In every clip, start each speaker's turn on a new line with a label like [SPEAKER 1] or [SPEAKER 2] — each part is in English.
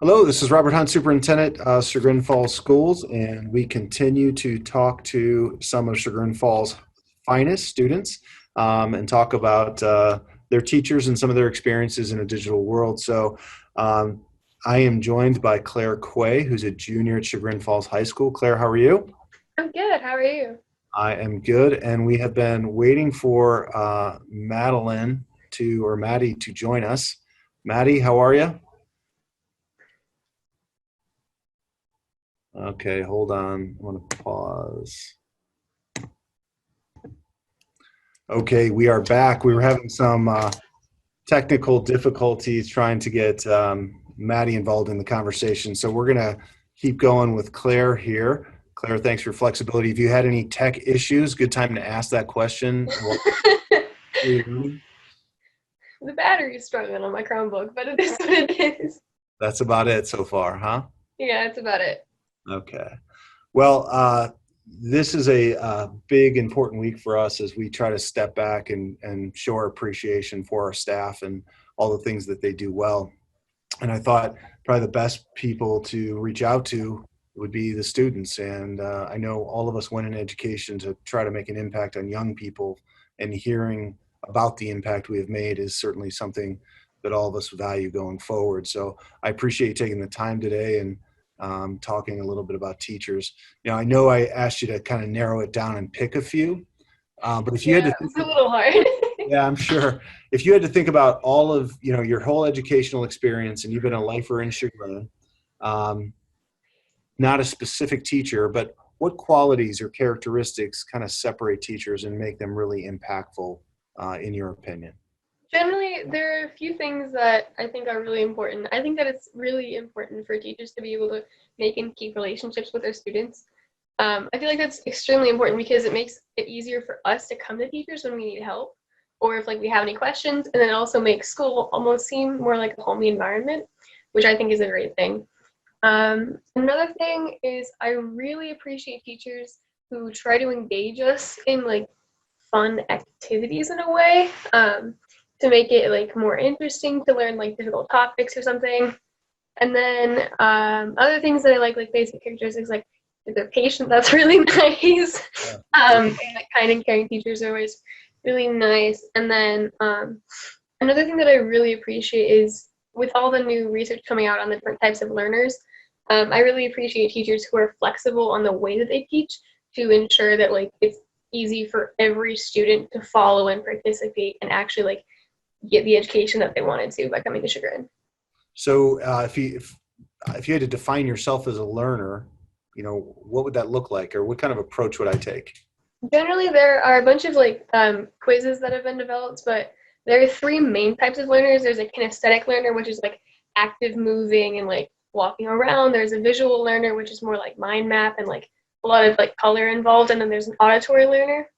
[SPEAKER 1] Hello, this is Robert Hunt, Superintendent, Chagrin Falls Schools, and we continue to talk to some of Chagrin Falls' finest students and talk about their teachers and some of their experiences in a digital world. Um, I am joined by Claire Quay, who's a junior at Chagrin Falls High School. Claire, how are you?
[SPEAKER 2] I'm good. How are you?
[SPEAKER 1] I am good, and we have been waiting for Maddie to join us. Maddie, how are you? Okay, hold on. I want to pause. Okay, we are back. We were having some technical difficulties trying to get Maddie involved in the conversation. So we're going to keep going with Claire here. Claire, thanks for your flexibility. If you had any tech issues, good time to ask that question.
[SPEAKER 2] The battery is struggling on my Chromebook, but it is what it is.
[SPEAKER 1] That's about it so far, huh?
[SPEAKER 2] Yeah, that's about it.
[SPEAKER 1] Okay. Well, this is a big, important week for us as we try to step back and show our appreciation for our staff and all the things that they do well. And I thought probably the best people to reach out to would be the students. And I know all of us went in education to try to make an impact on young people, and hearing about the impact we have made is certainly something that all of us value going forward. So I appreciate you taking the time today and talking a little bit about teachers. I know I asked you to kind of narrow it down and pick a few, but if you had
[SPEAKER 2] Yeah,
[SPEAKER 1] to
[SPEAKER 2] it was a
[SPEAKER 1] think,
[SPEAKER 2] little hard.
[SPEAKER 1] yeah, I'm sure. If you had to think about all of, your whole educational experience, and you've been a lifer in Chagrin, um, not a specific teacher, but what qualities or characteristics kind of separate teachers and make them really impactful, in your opinion?
[SPEAKER 2] Generally, there are a few things that I think are really important. I think that it's really important for teachers to be able to make and keep relationships with their students. I feel like that's extremely important because it makes it easier for us to come to teachers when we need help or if like we have any questions, and then it also makes school almost seem more like a homey environment, which I think is a great thing. Another thing is I really appreciate teachers who try to engage us in like fun activities in a way, to make it like more interesting to learn like difficult topics or something. And then other things that I like basic characteristics like if they're patient, that's really nice.
[SPEAKER 1] Yeah.
[SPEAKER 2] And like kind and caring teachers are always really nice. And then another thing that I really appreciate is with all the new research coming out on the different types of learners, I really appreciate teachers who are flexible on the way that they teach to ensure that like it's easy for every student to follow and participate and actually like get the education that they wanted to by coming to Chagrin.
[SPEAKER 1] So if you had to define yourself as a learner, what would that look like, or what kind of approach would I take?
[SPEAKER 2] Generally, there are a bunch of like quizzes that have been developed, but there are three main types of learners. There's a kinesthetic learner, which is like active moving and like walking around. There's a visual learner, which is more like mind map and like a lot of like color involved. And then there's an auditory learner.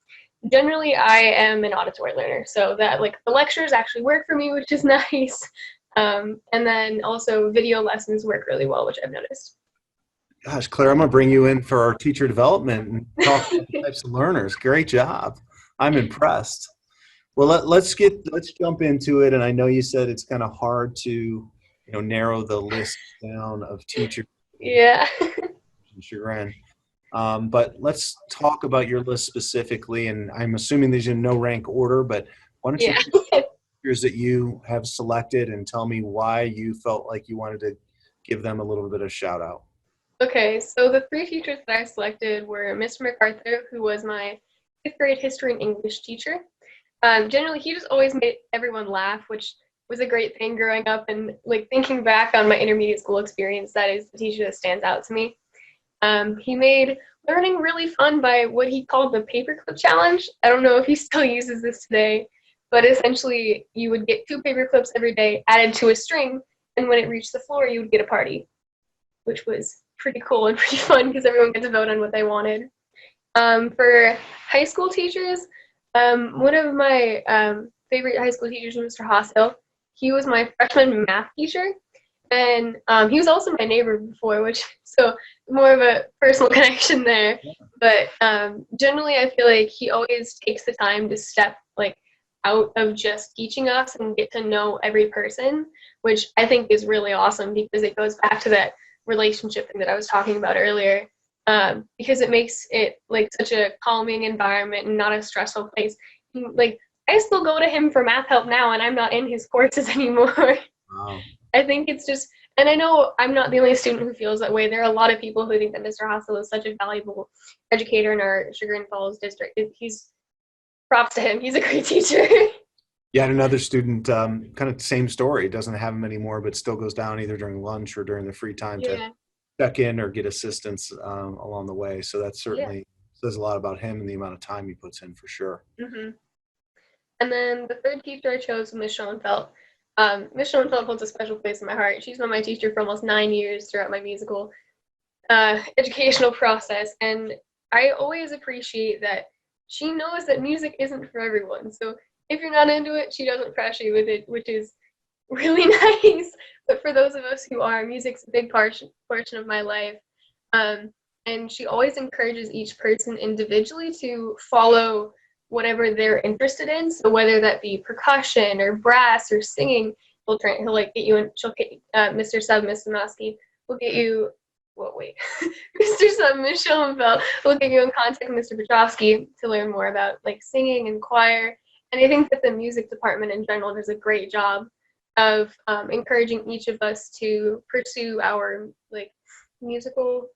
[SPEAKER 2] Generally, I am an auditory learner, so that like the lectures actually work for me, which is nice. And then also video lessons work really well, which I've noticed.
[SPEAKER 1] Gosh, Claire, I'm going to bring you in for our teacher development and talk about the types of learners. Great job. I'm impressed. Well, let's jump into it. And I know you said it's kind of hard to, narrow the list down of teachers in
[SPEAKER 2] Yeah.
[SPEAKER 1] Chagrin. But let's talk about your list specifically. And I'm assuming these are in no rank order, but why don't you
[SPEAKER 2] Yeah.
[SPEAKER 1] pick teachers that you have selected and tell me why you felt like you wanted to give them a little bit of shout out.
[SPEAKER 2] Okay, so the three teachers that I selected were Mr. MacArthur, who was my fifth grade history and English teacher. Generally, he just always made everyone laugh, which was a great thing growing up. And like thinking back on my intermediate school experience, that is the teacher that stands out to me. He made learning really fun by what he called the paperclip challenge. I don't know if he still uses this today, but essentially you would get two paper clips every day added to a string, and when it reached the floor, you would get a party, which was pretty cool and pretty fun because everyone got to vote on what they wanted. For high school teachers, one of my favorite high school teachers was Mr. Hossel. He was my freshman math teacher, and he was also my neighbor before, which so more of a personal connection there. But generally, I feel like he always takes the time to step like out of just teaching us and get to know every person, which I think is really awesome because it goes back to that relationship thing that I was talking about earlier. Because it makes it like such a calming environment and not a stressful place. Like I still go to him for math help now, and I'm not in his courses anymore.
[SPEAKER 1] Wow.
[SPEAKER 2] I think it's just, and I know I'm not the only student who feels that way. There are a lot of people who think that Mr. Hassel is such a valuable educator in our Sugar and Falls district. He's props to him. He's a great teacher.
[SPEAKER 1] Yeah, and another student, kind of same story, doesn't have him anymore, but still goes down either during lunch or during the free time to
[SPEAKER 2] Yeah,
[SPEAKER 1] check in or get assistance along the way. So that
[SPEAKER 2] yeah.
[SPEAKER 1] certainly says a lot about him and the amount of time he puts in for sure.
[SPEAKER 2] hmm And then the third teacher I chose was Miss Schoenfeld. Miss Schoenfeld holds a special place in my heart. She's been my teacher for almost 9 years throughout my musical educational process, and I always appreciate that she knows that music isn't for everyone. So if you're not into it, she doesn't pressure you with it, which is really nice. But for those of us who are, music's a big portion of my life. Um, and she always encourages each person individually to follow whatever they're interested in. So whether that be percussion or brass or singing, he'll like get you in. She'll get Mr. Sub, Miss Simoski will get you. Well, wait, Mr. Sub, Miss Schoenfeld will get you in contact with Mr. Petrovsky to learn more about like singing and choir. And I think that the music department in general does a great job of encouraging each of us to pursue our like musical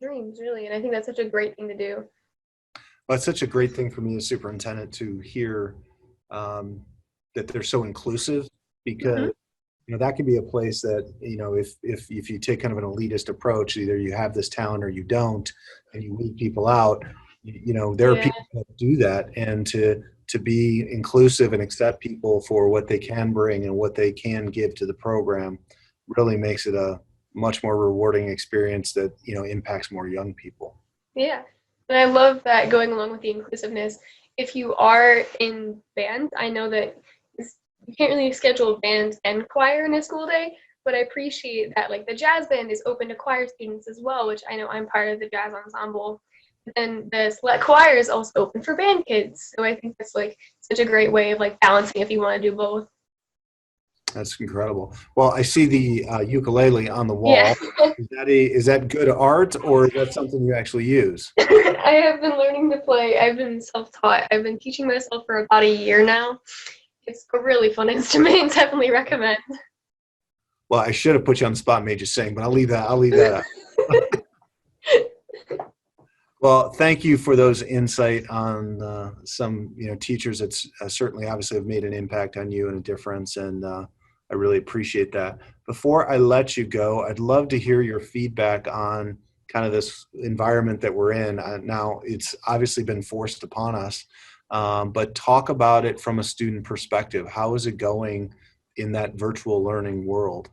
[SPEAKER 2] dreams, really. And I think that's such a great thing to do.
[SPEAKER 1] Well, it's such a great thing for me as superintendent to hear that they're so inclusive because
[SPEAKER 2] hmm
[SPEAKER 1] that can be a place that if you take kind of an elitist approach, either you have this talent or you don't, and you weed people out. There are
[SPEAKER 2] Yeah.
[SPEAKER 1] people that do that, and to be inclusive and accept people for what they can bring and what they can give to the program really makes it a much more rewarding experience that impacts more young people.
[SPEAKER 2] Yeah. And I love that going along with the inclusiveness. If you are in band, I know that you can't really schedule band and choir in a school day, but I appreciate that like the jazz band is open to choir students as well, which I know I'm part of the jazz ensemble. And the select choir is also open for band kids. So I think that's like such a great way of like balancing if you want to do both.
[SPEAKER 1] That's incredible. Well, I see the ukulele on the
[SPEAKER 2] Yeah.
[SPEAKER 1] wall. Is that good art, or is that something you actually use?
[SPEAKER 2] I have been learning to play. I've been self-taught. I've been teaching myself for about a year now. It's a really fun instrument. Definitely recommend.
[SPEAKER 1] Well, I should have put you on the spot and made you sing, but I'll leave that. I'll leave that out. Well, thank you for those insight on some teachers that certainly obviously have made an impact on you and a difference, and I really appreciate that. Before I let you go, I'd love to hear your feedback on kind of this environment that we're in. Now, it's obviously been forced upon us, but talk about it from a student perspective. How is it going in that virtual learning world?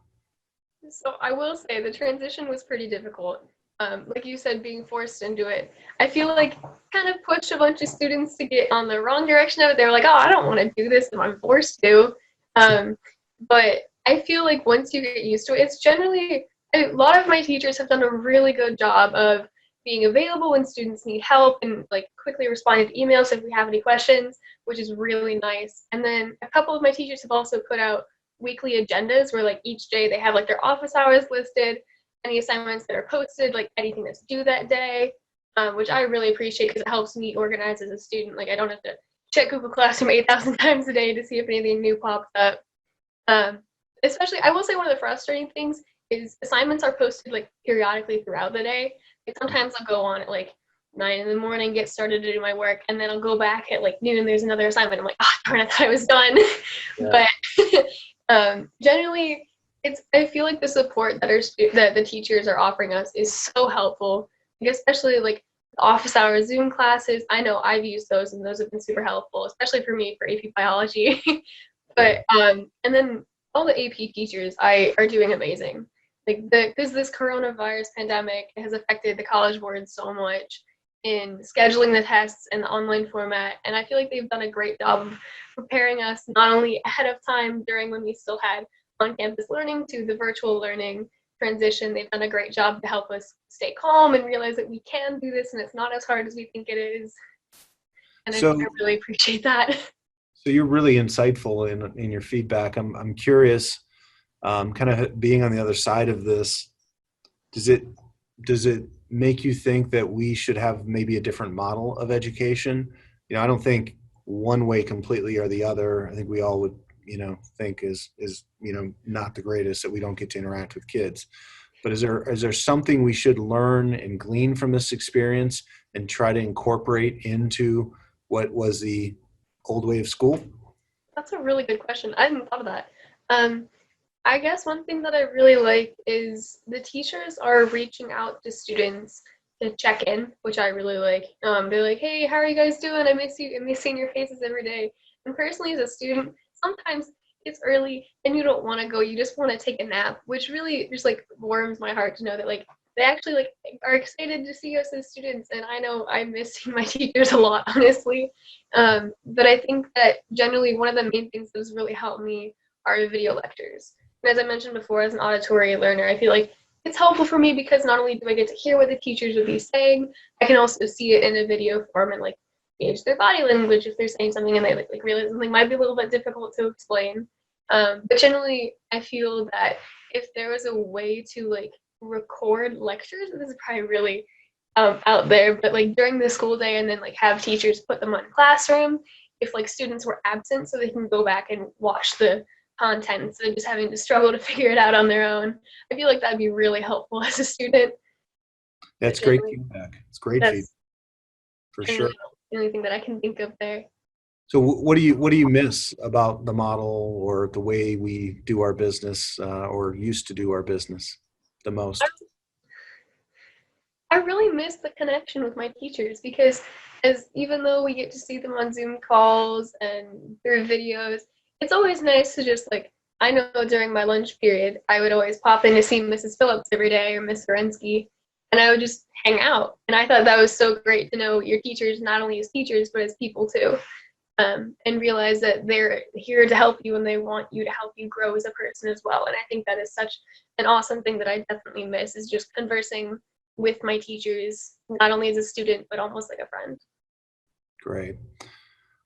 [SPEAKER 2] So I will say the transition was pretty difficult. Like you said, being forced into it, I feel like kind of pushed a bunch of students to get on the wrong direction of it. They were like, "Oh, I don't want to do this if I'm forced to." But I feel like once you get used to it, it's generally a lot of my teachers have done a really good job of being available when students need help and like quickly responding to emails if we have any questions, which is really nice. And then a couple of my teachers have also put out weekly agendas where like each day they have like their office hours listed, any assignments that are posted, like anything that's due that day, which I really appreciate because it helps me organize as a student. Like I don't have to check Google Classroom 8,000 times a day to see if anything new pops up. Um, Especially, I will say one of the frustrating things is assignments are posted like periodically throughout the day. Like sometimes I'll go on at like 9 in the morning, get started to do my work, and then I'll go back at like noon. There's another assignment. I'm like, oh darn, I thought I was done.
[SPEAKER 1] Yeah.
[SPEAKER 2] But generally, I feel like the support that the teachers are offering us is so helpful. Like, especially like office hours Zoom classes. I know I've used those, and those have been super helpful, especially for me for AP biology. But and then all the AP teachers are doing amazing. Like because this coronavirus pandemic has affected the College Board so much in scheduling the tests in the online format, and I feel like they've done a great job of preparing us not only ahead of time during when we still had on-campus learning to the virtual learning transition. They've done a great job to help us stay calm and realize that we can do this and it's not as hard as we think it is. And I
[SPEAKER 1] So
[SPEAKER 2] really appreciate that.
[SPEAKER 1] So you're really insightful in your feedback. I'm curious, kind of being on the other side of this. Does it does it make you think that we should have maybe a different model of education? I don't think one way completely or the other. I think we all would, think is not the greatest that we don't get to interact with kids. But is there something we should learn and glean from this experience and try to incorporate into what was the old way of school?
[SPEAKER 2] That's a really good question. I hadn't thought of that. Um, I guess one thing that I really like is the teachers are reaching out to students to check in, which I really like. They're like, "Hey, how are you guys doing? I miss you. I miss seeing your faces every day." And personally, as a student, sometimes it's early and you don't want to go. You just want to take a nap, which really just like warms my heart to know that like they actually like are excited to see us as students. And I know I miss seeing my teachers a lot, honestly. But I think that generally one of the main things that has really helped me are video lectures. And as I mentioned before, as an auditory learner, I feel like it's helpful for me because not only do I get to hear what the teachers would be saying, I can also see it in a video form and like gauge their body language if they're saying something and they like realize something might be a little bit difficult to explain. But generally, I feel that if there was a way to like record lectures, this is probably really out there, but like during the school day and then like have teachers put them on classroom if like students were absent so they can go back and watch the content instead of just having to struggle to figure it out on their own. I feel like that'd be really helpful as a student. But
[SPEAKER 1] That's great
[SPEAKER 2] generally,
[SPEAKER 1] feedback. It's great feedback
[SPEAKER 2] that's
[SPEAKER 1] for
[SPEAKER 2] generally
[SPEAKER 1] sure.
[SPEAKER 2] the only thing that I can think of there.
[SPEAKER 1] So what do you miss about the model or the way we do our business or used to do our business the most?
[SPEAKER 2] I really miss the connection with my teachers because as even though we get to see them on Zoom calls and through videos, it's always nice to just like I know during my lunch period I would always pop in to see Mrs. Phillips every day or Miss Ferensky and I would just hang out. And I thought that was so great to know your teachers not only as teachers but as people too. And realize that they're here to help you and they want you to help you grow as a person as well. And I think that is such an awesome thing that I definitely miss is just conversing with my teachers, not only as a student, but almost like a friend.
[SPEAKER 1] Great.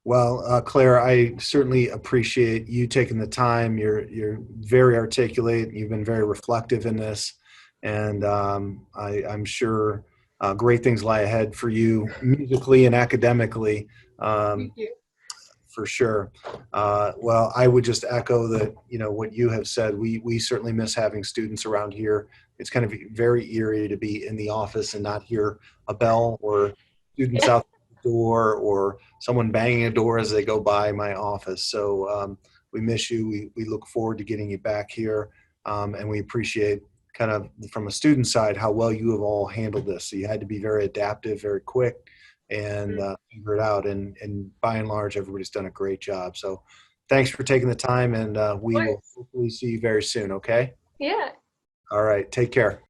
[SPEAKER 1] Well, Claire, I certainly appreciate you taking the time. You're very articulate. You've been very reflective in this, and I'm sure great things lie ahead for you musically and academically.
[SPEAKER 2] Thank
[SPEAKER 1] Um,
[SPEAKER 2] you.
[SPEAKER 1] for sure. Well, I would just echo that, what you have said. We certainly miss having students around here. It's kind of very eerie to be in the office and not hear a bell or students out the door or someone banging a door as they go by my office. So we miss you. We look forward to getting you back here. And we appreciate kind of from a student side how well you have all handled this. So you had to be very adaptive, very quick and figure it out. And by and large, everybody's done a great job. So thanks for taking the time, and we will hopefully see you very soon. Okay.
[SPEAKER 2] Yeah.
[SPEAKER 1] All right. Take care.